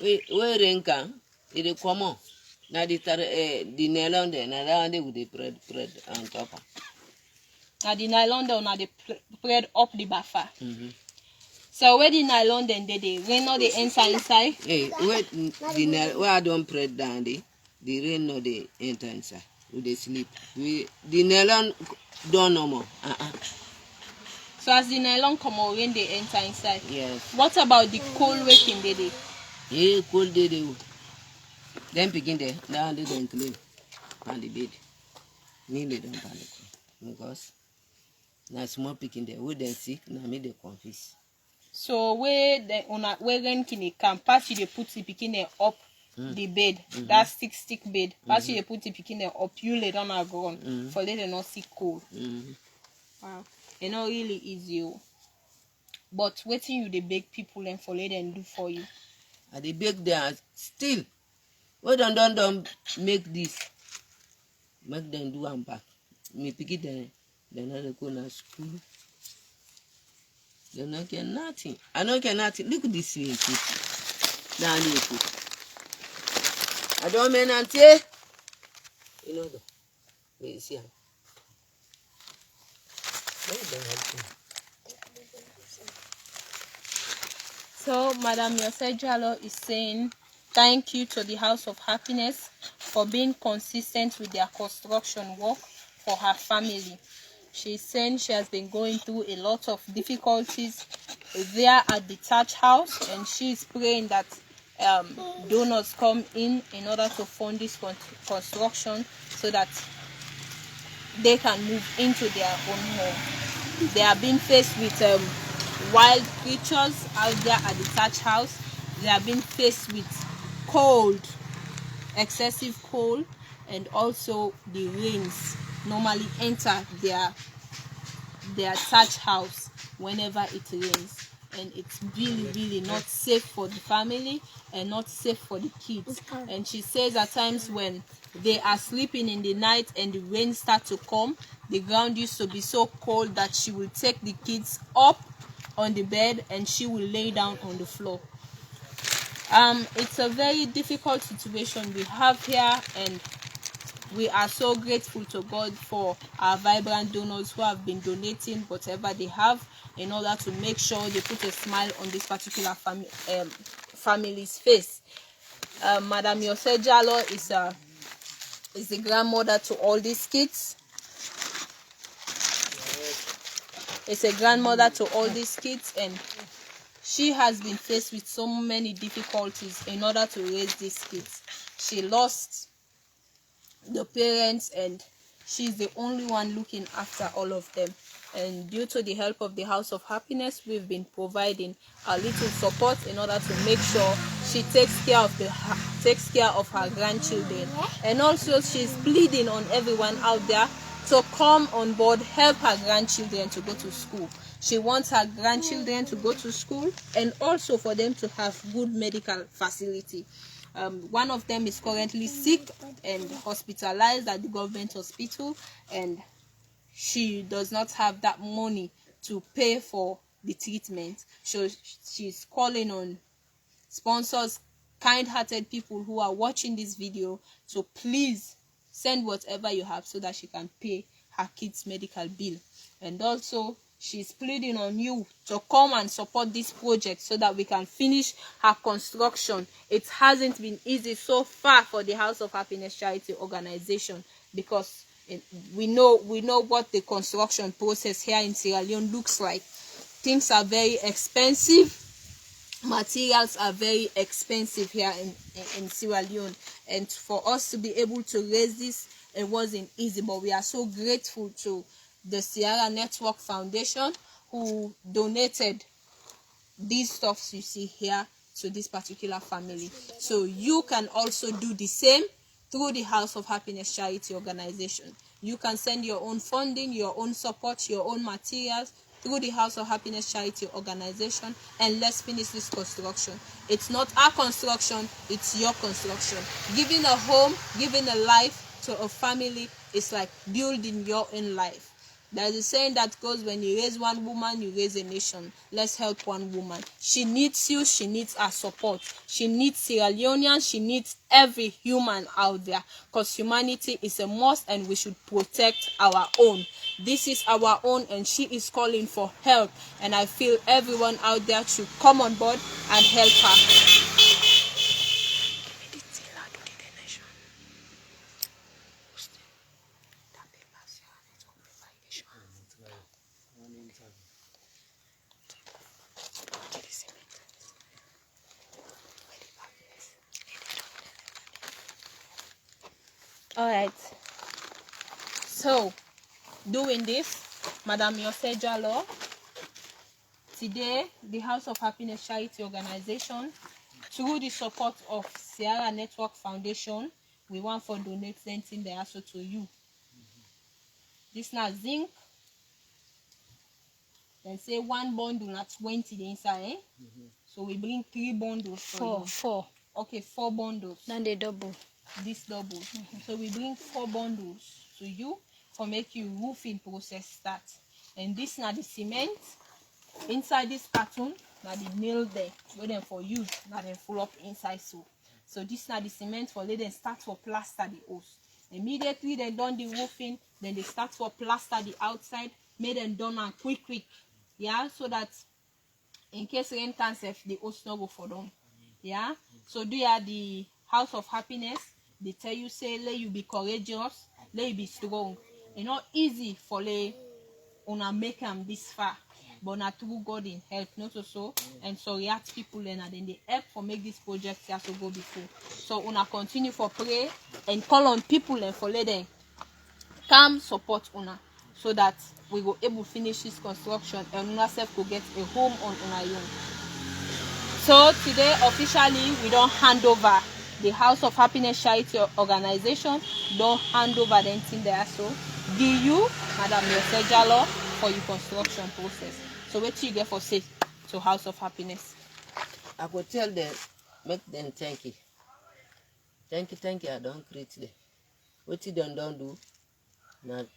Where rain can, it come on. Now the nylon there, now that they with the bread on top. Now the nylon there, now they spread up the buffer. So where the nylon then they rain not the inside? Hey, where I don't spread down the rain not the enter inside. We they sleep. The nylon don't no more. So as the nylon come out, rain they enter inside. Yes. What about the cold waking day? Yeah, cold day they. Then begin there. Now they don't clean on the bed. Nearly don't panic because now small picking there. We then sick. Now me they confuse. So where rain can come, pass you they put the pikin up the bed, that stick bed. Pass you they put the pikin up, you lay down and ground for let them not see cold. Wow, it's not really easy. But waiting you they beg people and for let them do for you. And they beg there still. We don't make this. Make them do and back. Me pick it then. They're not going to school. They don't care nothing. I don't care nothing. Look at this way. Down here. I don't mean auntie. You know though. Wait, see how. So Madam Yose Jalo is saying thank you to the House of Happiness for being consistent with their construction work for her family. She's saying she has been going through a lot of difficulties there at the thatch house, and she's praying that donors come in order to fund this construction so that they can move into their own home. They are being faced with wild creatures out there at the thatch house. They are being faced with cold, excessive cold, and also the rains normally enter their thatch house whenever it rains, and it's really not safe for the family and not safe for the kids. And she says at times when they are sleeping in the night and the rain start to come, the ground used to be so cold that she will take the kids up on the bed and she will lay down on the floor. It's a very difficult situation we have here, and we are so grateful to God for our vibrant donors who have been donating whatever they have in order to make sure they put a smile on this particular family's face. Madam Yose Jalo is the grandmother to all these kids. It's a grandmother to all these kids, and she has been faced with so many difficulties in order to raise these kids. She lost the parents, and she's the only one looking after all of them. And due to the help of the House of Happiness, we've been providing a little support in order to make sure she takes care of her grandchildren. And also she's pleading on everyone out there to come on board, help her grandchildren to go to school. She wants her grandchildren to go to school and also for them to have good medical facility. One of them is currently sick and hospitalized at the government hospital, and she does not have that money to pay for the treatment. So she's calling on sponsors, kind-hearted people who are watching this video, to please send whatever you have so that she can pay her kids' medical bill. And also she's pleading on you to come and support this project so that we can finish her construction. It hasn't been easy so far for the House of Happiness Charity Organization, because we know what the construction process here in Sierra Leone looks like. Things are very expensive. Materials are very expensive here in Sierra Leone, and for us to be able to raise this, it wasn't easy. But we are so grateful to the Sierra Network Foundation, who donated these stuffs you see here to this particular family. So you can also do the same through the House of Happiness Charity Organization. You can send your own funding, your own support, your own materials through the House of Happiness Charity Organization, and let's finish this construction. It's not our construction, it's your construction. Giving a home, giving a life to a family is like building your own life. There's a saying that goes, when you raise one woman, you raise a nation. Let's help one woman. She needs you. She needs our support. She needs Sierra Leoneans. She needs every human out there, because humanity is a must and we should protect our own. This is our own, and she is calling for help, and I feel everyone out there should come on board and help her. All right, so doing this, Madam Yose Jalo, today the House of Happiness Charity Organization, through the support of Sierra Network Foundation, we want for donating the also to you. This now zinc. Then say one bundle at 20 the inside, eh? So we bring 3 bundles for you. Four. Okay, 4 bundles. Then they double. This double. So we bring 4 bundles to you for make you roofing process start. And this now the cement inside this carton, now the nail there, where them for use, now then full up inside so this now the cement for let them start for plaster the house. Immediately they done the roofing, then they start for plaster the outside, made them done and quick, yeah, so that in case rain comes, the house not go for them, yeah. So do you the House of Happiness? They tell you, say, let you be courageous, let you be strong. It's not easy for lay una make them this far, but not through God in help, not so. And so react people and then they help for make this project here to go before. So una continue for pray and call on people and for let them come support una so that we go able finish this construction and una self go get a home on una own. So today officially we don't hand over the House of Happiness Charity Organization, don't hand over the thing there. So give you, Madam Yosejalo, for your construction process. So what you get for say to House of Happiness? I could tell them, make them thank you. Thank you, I don't create them. What you don't do,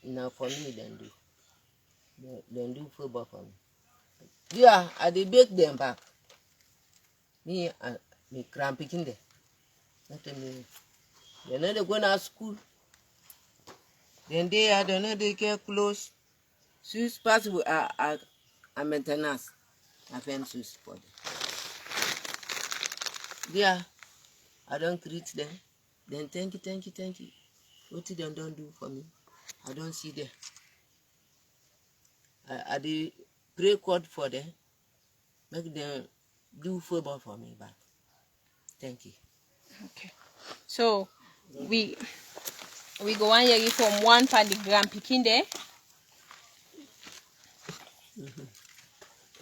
now for me, then do. Then do football for me. Yeah, I did bake them back. Me cramping there. Not me. They're not going to school. Then they don't know they get close. Shoes possible are maintenance. I find shoes for them. Yeah, I don't treat them. Then thank you. What you don't do for me? I don't see them. I did pray God for them. Make them do football for me back. Thank you. Okay. So we go on here from one part the grand picking there.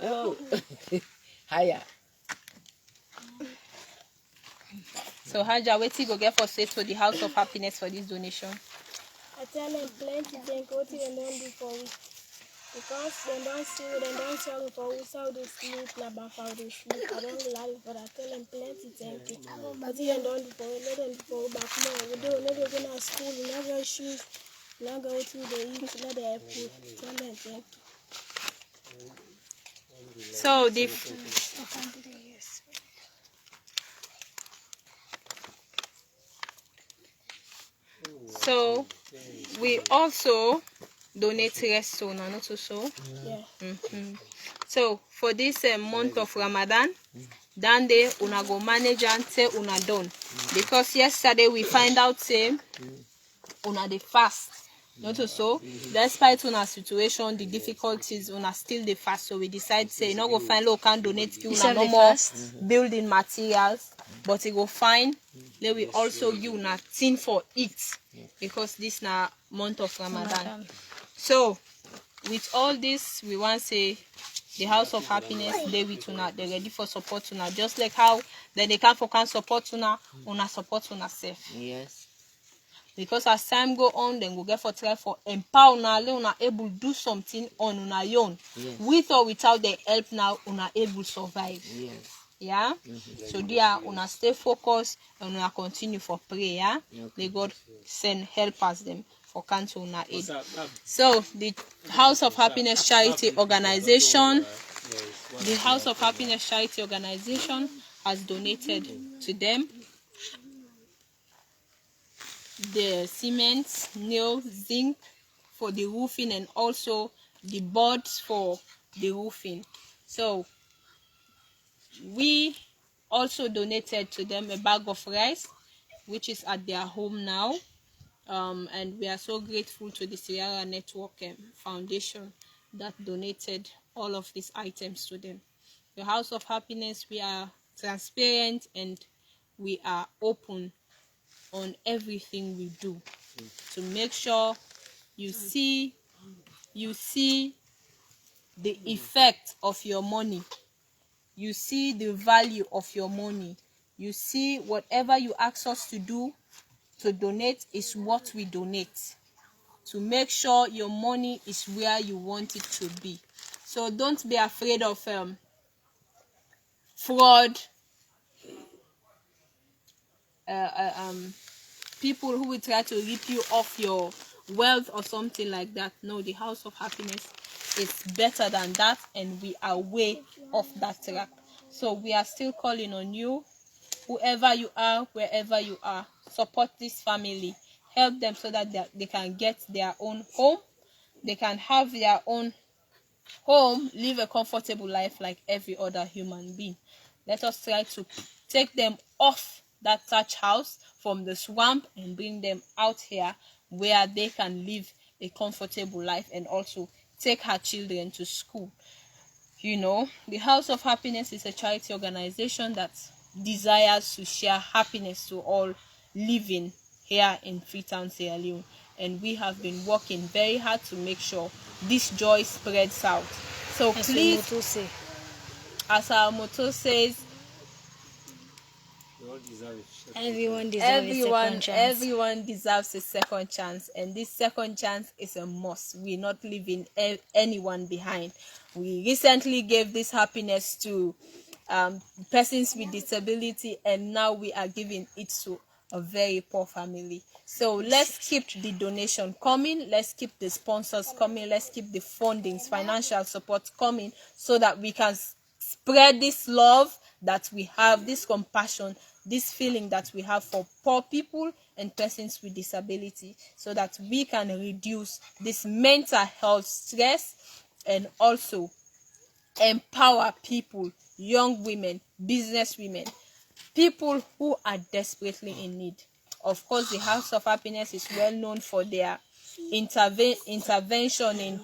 Oh, higher. So Haja, what you go get for say to the House of Happiness for this donation? I tell them plenty things what they don't do for we. Because they don't see, they don't tell me for we how they sleep, not about how they sleep. I don't lie, but I tell them plenty things. But they don't do for we, let them do for we back more. We don't let them go to school, we not wear shoes, we not go to the eat, not the airport. Tell them thank you. So the so we also donate rest so now not so. Yeah. So for this month of Ramadan, then they una go manage and say una done. Because yesterday we find out say una the fast. Not so. Despite una situation, the difficulties, una still the fast. So we decide say not go find local can donate you una no more building materials, but it go find let we also give una thing for it because this na month of Ramadan. So with all this, we want to say the House of Happiness, they with una, they ready for support una. Just like how then they can support una support una self. Yes. Because as time go on, then we get for try for empower una able to do something on una own. Yes. With or without the help now, una able to survive. Yes. Yeah. So there, una stay focused and una continue for prayer. Okay. May God send helpers them for cancel una aid. So the House of Happiness Charity Organization, has donated to them the cement, nail, zinc for the roofing and also the boards for the roofing. So we also donated to them a bag of rice, which is at their home now. And we are so grateful to the Sierra Network Foundation that donated all of these items to them. The House of Happiness, we are transparent and we are open on everything we do to make sure you see the effect of your money, you see the value of your money, you see whatever you ask us to do to donate is what we donate, to make sure your money is where you want it to be. So don't be afraid of fraud, people who will try to rip you off your wealth or something like that. No, the House of Happiness is better than that, and we are way off that track. So we are still calling on you, whoever you are, wherever you are, support this family, help them so that they can get their own home, they can have their own home, live a comfortable life like every other human being. Let us try to take them off that thatch house from the swamp and bring them out here where they can live a comfortable life and also take her children to school. You know, the House of Happiness is a charity organization that desires to share happiness to all living here in Freetown, Sierra Leone. and we have been working very hard to make sure this joy spreads out. So please, as our motto says, everyone deserves a second chance, and this second chance is a must. We're not leaving anyone behind. We recently gave this happiness to persons with disability, and now we are giving it to a very poor family. So let's keep the donation coming, let's keep the sponsors coming, let's keep the fundings, financial support coming, so that we can spread this love that we have, this compassion, this feeling that we have for poor people and persons with disability, so that we can reduce this mental health stress and also empower people, young women, business women, people who are desperately in need. Of course, the House of Happiness is well known for their intervention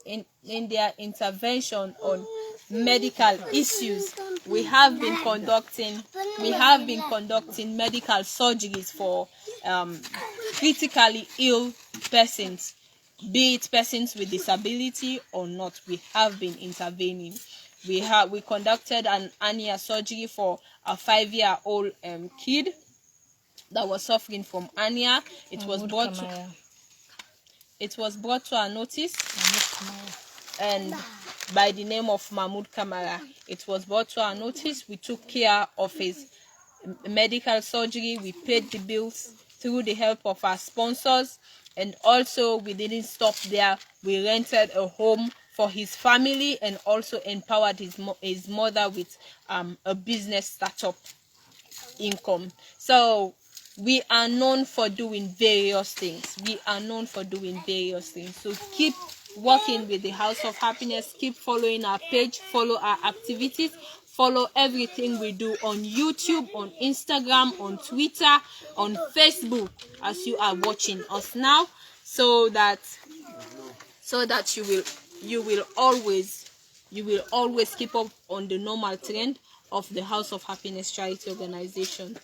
in their intervention on medical issues. We have been conducting medical surgeries for critically ill persons, be it persons with disability or not. We have been intervening. We conducted an hernia surgery for a 5-year-old kid that was suffering from hernia. It was brought to our notice, and by the name of Mahmoud Kamara. It was brought to our notice. We took care of his medical surgery. We paid the bills through the help of our sponsors, and also we didn't stop there. We rented a home for his family and also empowered his mother with a business startup income. So we are known for doing various things. So keep working with the House of Happiness. Keep following our page, follow our activities, follow everything we do on YouTube, on Instagram, on Twitter, on Facebook, as you are watching us now, so that you will always keep up on the normal trend of the House of Happiness charity organization.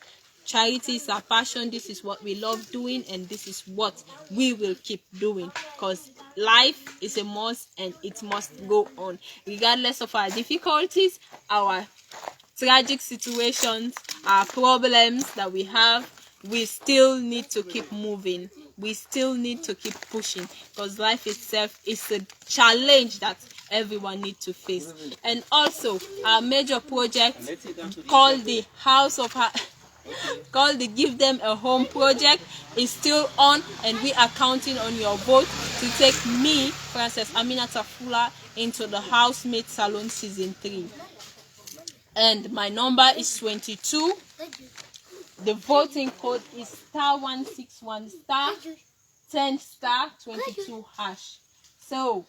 Charity is our passion. This is what we love doing, and this is what we will keep doing, because life is a must and it must go on. Regardless of our difficulties, our tragic situations, our problems that we have, we still need to keep moving. We still need to keep pushing, because life itself is a challenge that everyone needs to face. And also, our major project called the Give Them a Home project is still on, and we are counting on your vote to take me, Princess Aminata Fuller, into the Housemate Salon Season 3. And my number is 22. The voting code is *161 *10*22#. So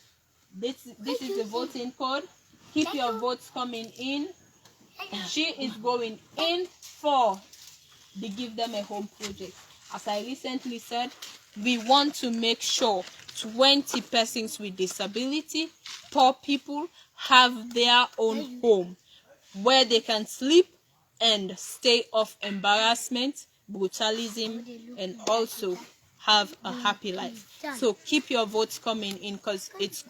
this is the voting code. Keep your votes coming in. She is going in for the Give Them a Home project. As I recently said, we want to make sure 20 persons with disability, poor people, have their own home where they can sleep and stay off embarrassment, brutalism, and also have a happy life. So keep your votes coming in, because it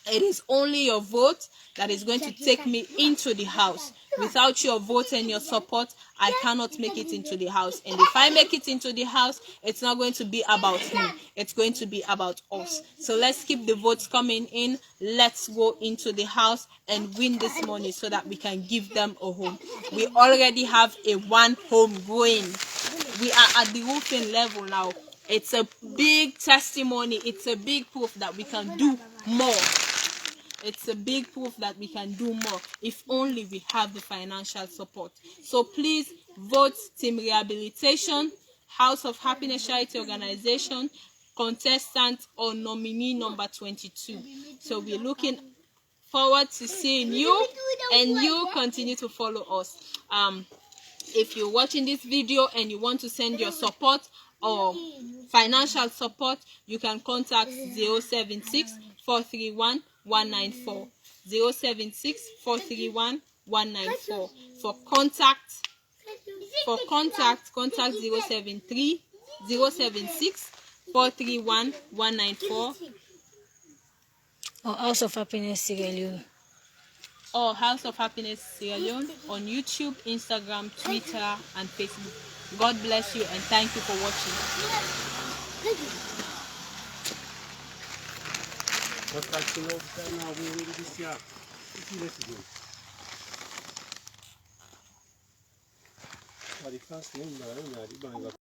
is only your vote that is going to take me into the house. Without your vote and your support, I cannot make it into the house. And if I make it into the house, it's not going to be about me. It's going to be about us. So let's keep the votes coming in. Let's go into the house and win this money so that we can give them a home. We already have a one home going. We are at the roofing level now. It's a big testimony. It's a big proof that we can do more. It's a big proof that we can do more if only we have the financial support. So please vote Team Rehabilitation, House of Happiness Charity Organization, contestant or nominee number 22. So we're looking forward to seeing you, and you continue to follow us. If you're watching this video and you want to send your support or financial support, you can contact 076 431 194 076 431 194. For contact 073 076 431 194 Or House of Happiness Sierra Leone. or House of Happiness Sierra Leone on YouTube, Instagram, Twitter, and Facebook. God bless you and thank you for watching.